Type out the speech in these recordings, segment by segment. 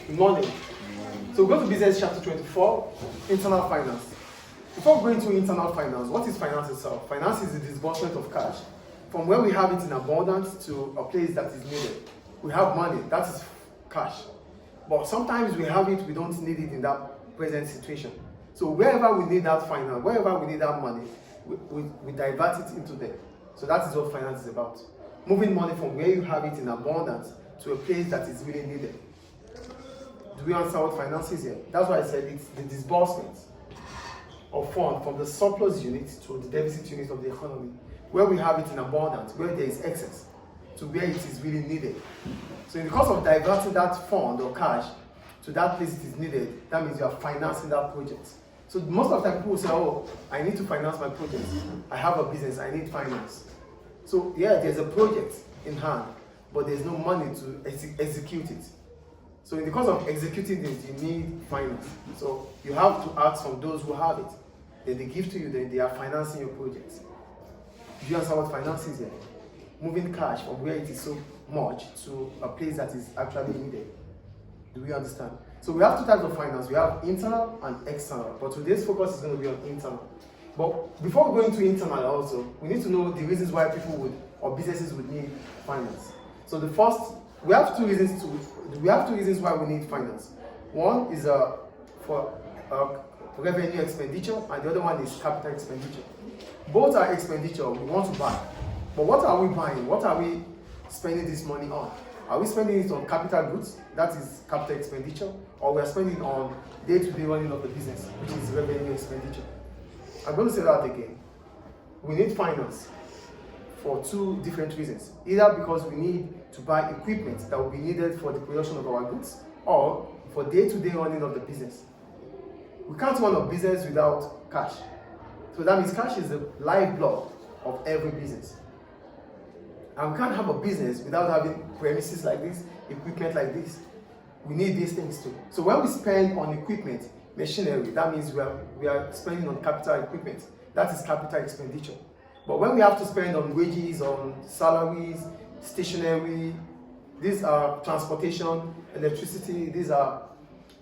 Good morning. So go to business chapter 24, internal finance. Before going to internal finance, what is finance itself? Finance is the disbursement of cash from where we have it in abundance to a place that is needed. We have money, that is cash. But sometimes we have it, we don't need it in that present situation. So wherever we need that finance, wherever we need that money, we divert it into there. So that is what finance is about. Moving money from where you have it in abundance to a place that is really needed. Do we understand what finance is here? That's why I said it's the disbursement of funds from the surplus unit to the deficit unit of the economy, where we have it in abundance, where there is excess, to where it is really needed. So in the course of diverting that fund or cash to that place it is needed, that means you are financing that project. So most of the time people say, oh, I need to finance my project. I have a business, I need finance. So yeah, there's a project in hand, but there's no money to execute it. So in the course of executing this, you need finance. So you have to ask from those who have it. Then they give to you, then they are financing your projects. Do you understand what finance is here? Moving cash from where it is so much to a place that is actually needed. Do we understand? So we have two types of finance. We have internal and external. But today's focus is going to be on internal. But before we go into internal also, we need to know the reasons why people would or businesses would need finance. So the first, we have two reasons why we need finance. One is for revenue expenditure, and the other one is capital expenditure. Both are expenditure we want to buy. But what are we buying? What are we spending this money on? Are we spending it on capital goods, that is capital expenditure, or we are spending on day-to-day running of the business, which is revenue expenditure? I'm going to say that again. We need finance for two different reasons. Either because we need to buy equipment that will be needed for the production of our goods, or for day-to-day running of the business. We can't run a business without cash. So that means cash is the lifeblood of every business. And we can't have a business without having premises like this, equipment like this. We need these things too. So when we spend on equipment, machinery, that means we are spending on capital equipment. That is capital expenditure. But when we have to spend on wages, on salaries, stationery, these are transportation, electricity, these are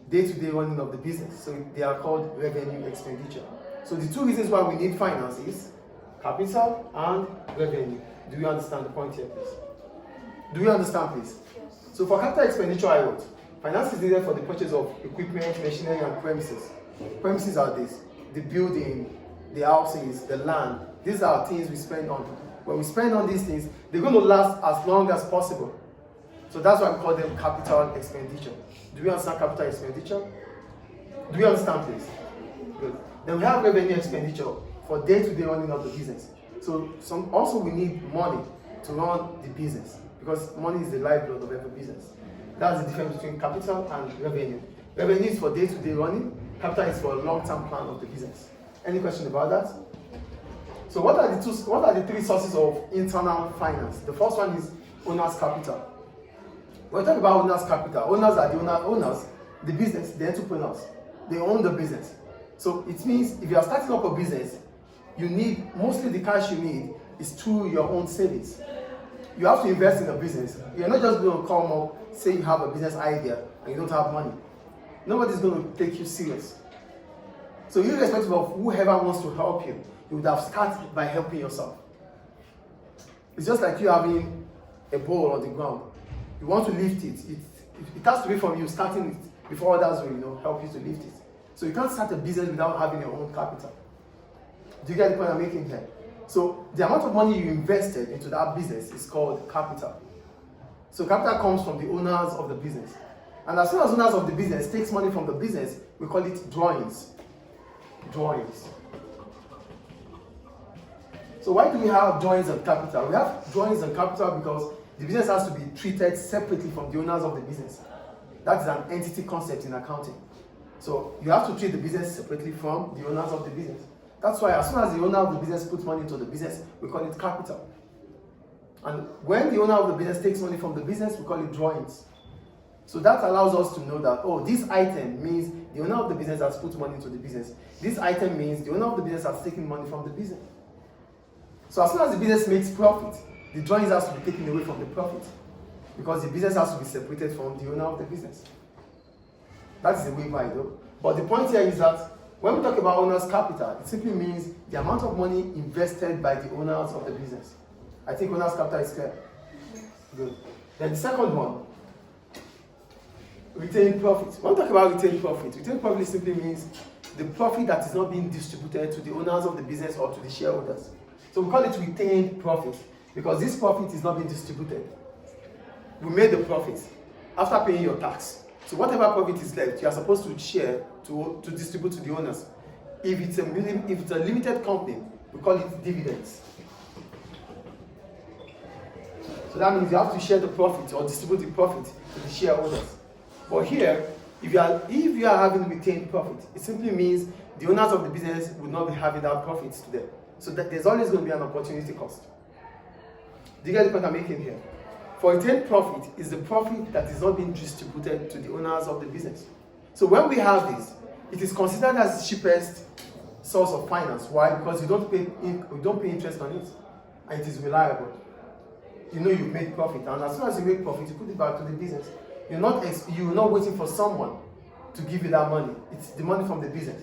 day-to-day running of the business. So they are called revenue expenditure. So the two reasons why we need finance is capital and revenue. Do you understand the point here, please? Do you understand, please? Yes. So for capital expenditure, I wrote, finance is needed for the purchase of equipment, machinery, and premises. Premises are this: the building, the houses, the land. These are things we spend on. When we spend on these things, they're going to last as long as possible. So that's why we call them capital expenditure. Do you understand capital expenditure? Do you understand, please? Good. Then we have revenue expenditure for day-to-day running of the business. So also we need money to run the business, because money is the lifeblood of every business. That's the difference between capital and revenue. Revenue is for day-to-day running. Capital is for a long-term plan of the business. Any question about that? So what are the three sources of internal finance? The first one is owner's capital. When we talk about owner's capital, owners are the owners, the business, the entrepreneurs. They own the business. So it means if you are starting up a business, you need, mostly the cash you need is through your own savings. You have to invest in a business. You're not just going to come up, say you have a business idea and you don't have money. Nobody's going to take you serious. So irrespective of whoever wants to help you, you would have started by helping yourself. It's just like you having a bowl on the ground. You want to lift it. It has to be from you starting it before others will help you to lift it. So you can't start a business without having your own capital. Do you get the point I'm making here? So the amount of money you invested into that business is called capital. So capital comes from the owners of the business. And as soon as owners of the business takes money from the business, we call it drawings. Drawings. So why do we have drawings and capital? We have drawings and capital because the business has to be treated separately from the owners of the business. That is an entity concept in accounting. So you have to treat the business separately from the owners of the business. That's why as soon as the owner of the business puts money into the business, we call it capital. And when the owner of the business takes money from the business, we call it drawings. So that allows us to know that, oh, this item means the owner of the business has put money into the business. This item means the owner of the business has taken money from the business. So as soon as the business makes profit, the drawings has to be taken away from the profit, because the business has to be separated from the owner of the business. That is a way by though. But the point here is that when we talk about owner's capital, it simply means the amount of money invested by the owners of the business. I think owner's capital is clear. Good. Then the second one, retained profit. When we talk about retained profit simply means the profit that is not being distributed to the owners of the business or to the shareholders. So we call it retained profit because this profit is not being distributed. We made the profit after paying your tax. So whatever profit is left, you are supposed to share to distribute to the owners. If it's a limited company, we call it dividends. So that means you have to share the profit or distribute the profit to the shareholders. But here, if you are having retained profit, it simply means the owners of the business will not be having that profit today. So that there's always going to be an opportunity cost. Do you get the point I'm making here? For retained profit is the profit that is not being distributed to the owners of the business. So when we have this, it is considered as the cheapest source of finance. Why? Because you don't pay interest on it, and it is reliable. You know you've made profit, and as soon as you make profit, you put it back to the business. You're not waiting for someone to give you that money. It's the money from the business.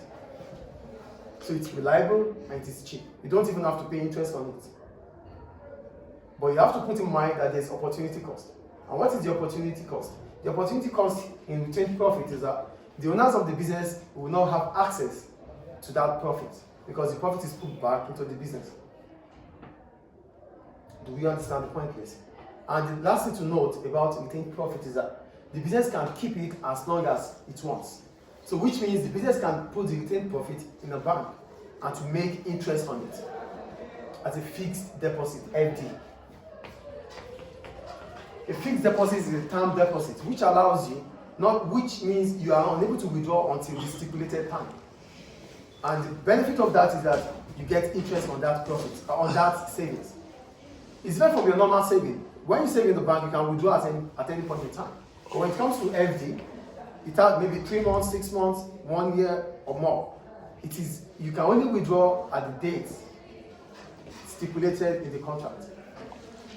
So it's reliable and it is cheap. You don't even have to pay interest on it. But you have to put in mind that there's opportunity cost. And what is the opportunity cost? The opportunity cost in retained profit is that the owners of the business will not have access to that profit because the profit is put back into the business. Do we understand the point, please? And the last thing to note about retained profit is that the business can keep it as long as it wants. So which means the business can put the retained profit in a bank and to make interest on it as a fixed deposit, FD. A fixed deposit is a term deposit, which allows you, which means you are unable to withdraw until the stipulated time. And the benefit of that is that you get interest on that profit, on that savings. It's different from your normal saving. When you save in the bank, you can withdraw at any point in time. But when it comes to FD, it has maybe 3 months, 6 months, 1 year or more. You can only withdraw at the date stipulated in the contract.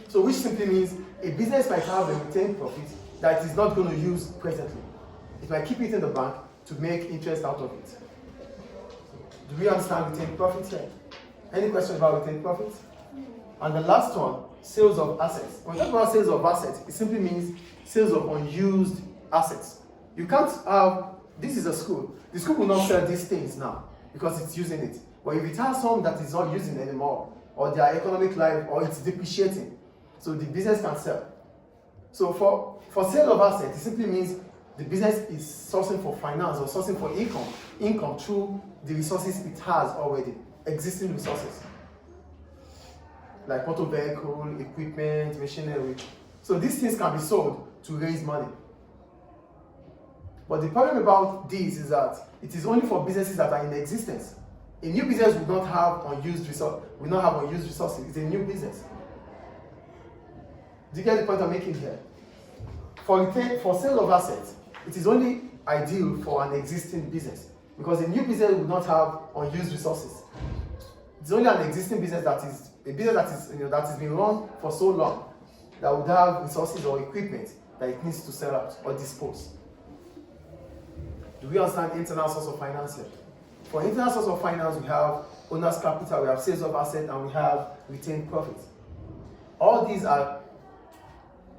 So which simply means a business might have a retained profit that it is not going to use presently. It might keep it in the bank to make interest out of it. Do we understand retained profit here? Any questions about retained profit? And the last one, sales of assets. When we talk about sales of assets, it simply means sales of unused assets. You can't have, this is a school. The school will not sell these things now because it's using it. But if it has some that is not using anymore, or their economic life, or it's depreciating, so the business can sell. So for sale of assets, it simply means the business is sourcing for finance or sourcing for income through the resources it has already, existing resources. Like motor vehicle, equipment, machinery. So these things can be sold to raise money. But the problem about this is that it is only for businesses that are in existence. A new business will not have unused resources. It's a new business. Do you get the point I'm making here? For sale of assets, it is only ideal for an existing business because a new business will not have unused resources. It's only an existing business that is that has been run for so long that would have resources or equipment that it needs to sell out or dispose. Do we understand internal source of finance here? For internal source of finance, we have owner's capital, we have sales of assets, and we have retained profit. All these are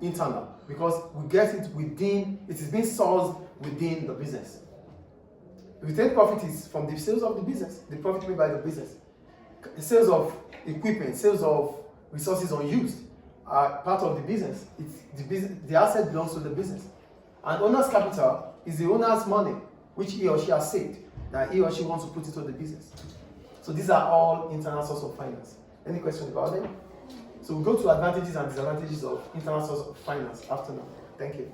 internal because we get it within, it is being sourced within the business. Retained profit is from the sales of the business, the profit made by the business. The sales of equipment, sales of resources unused are part of the business. The asset belongs to the business. And owner's capital is the owner's money, which he or she has saved, that he or she wants to put into the business. So these are all internal source of finance. Any questions about them? So we'll go to advantages and disadvantages of internal source of finance after now. Thank you.